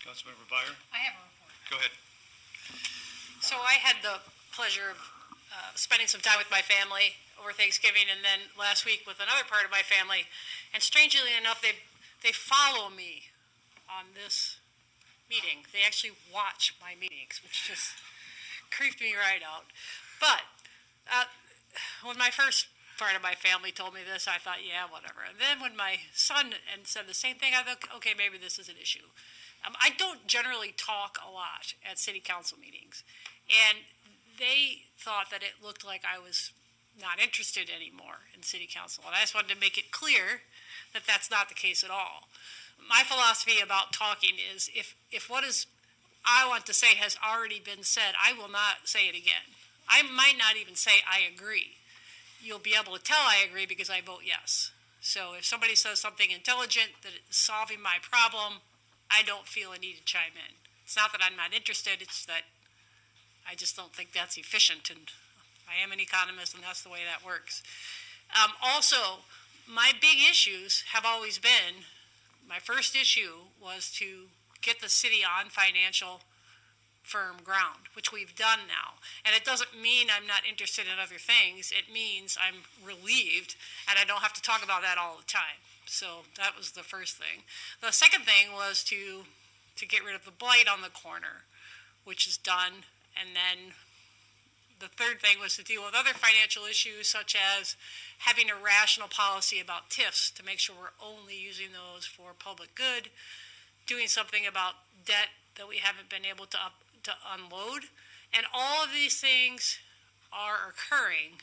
Councilmember Beier, I have a report. go ahead. So I had the pleasure of spending some time with my family over Thanksgiving, and then last week with another part of my family. And strangely enough, they follow me on this meeting. They actually watch my meetings, which just creeped me right out. But when my first part of my family told me this, I thought, yeah, whatever. And then when my son said the same thing, I thought, okay, maybe this is an issue. I don't generally talk a lot at city council meetings, and they thought that it looked like I was not interested anymore in city council, and I just wanted to make it clear that that's not the case at all. My philosophy about talking is if what is I want to say has already been said, I will not say it again. I might not even say I agree. You'll be able to tell I agree because I vote yes. So if somebody says something intelligent that is solving my problem, I don't feel a need to chime in. It's not that I'm not interested, it's that I just don't think that's efficient, and I am an economist, and that's the way that works. Also, my big issues have always been, my first issue was to get the city on financial firm ground, which we've done now. And it doesn't mean I'm not interested in other things. It means I'm relieved, and I don't have to talk about that all the time. So that was the first thing. The second thing was to get rid of the blight on the corner, which is done. And then the third thing was to deal with other financial issues, such as having a rational policy about TIFs to make sure we're only using those for public good, doing something about debt that we haven't been able to unload. And all of these things are occurring,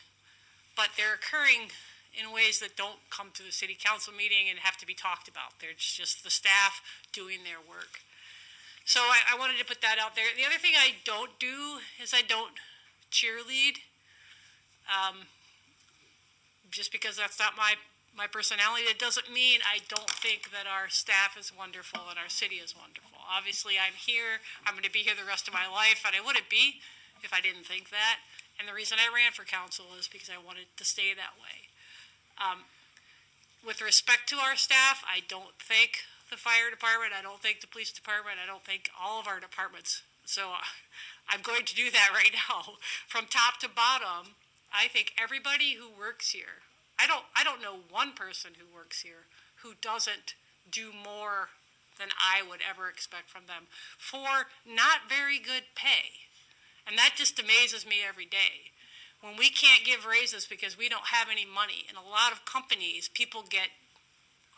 but they're occurring in ways that don't come to the city council meeting and have to be talked about. They're just the staff doing their work. So I wanted to put that out there. The other thing I don't do is I don't cheerlead, just because that's not my personality. It doesn't mean I don't think that our staff is wonderful and our city is wonderful. Obviously, I'm here. I'm going to be here the rest of my life, and I wouldn't be if I didn't think that. And the reason I ran for council is because I wanted to stay that way. With respect to our staff, I don't thank the fire department. I don't thank the police department. I don't thank all of our departments. So I'm going to do that right now. From top to bottom, I think everybody who works here, I don't know one person who works here who doesn't do more than I would ever expect from them for not very good pay. And that just amazes me every day. When we can't give raises because we don't have any money, in a lot of companies, people get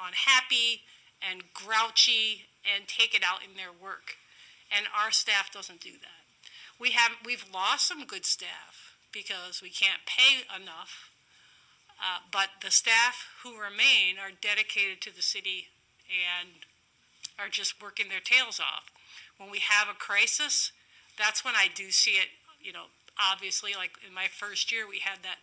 unhappy and grouchy and take it out in their work. And our staff doesn't do that. We've lost some good staff because we can't pay enough. But the staff who remain are dedicated to the city and are just working their tails off. When we have a crisis, that's when I do see it, obviously, like in my first year, we had that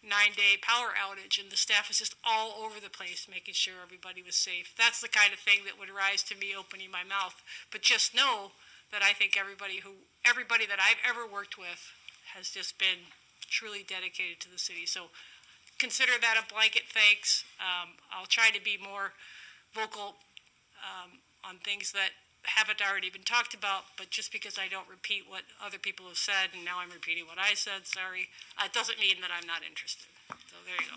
9-day power outage, and the staff was just all over the place making sure everybody was safe. That's the kind of thing that would rise to me opening my mouth. But just know that I think everybody that I've ever worked with has just been truly dedicated to the city. So consider that a blanket thanks. I'll try to be more vocal on things that haven't already been talked about, but just because I don't repeat what other people have said, and now I'm repeating what I said, sorry, it doesn't mean that I'm not interested. So there you go.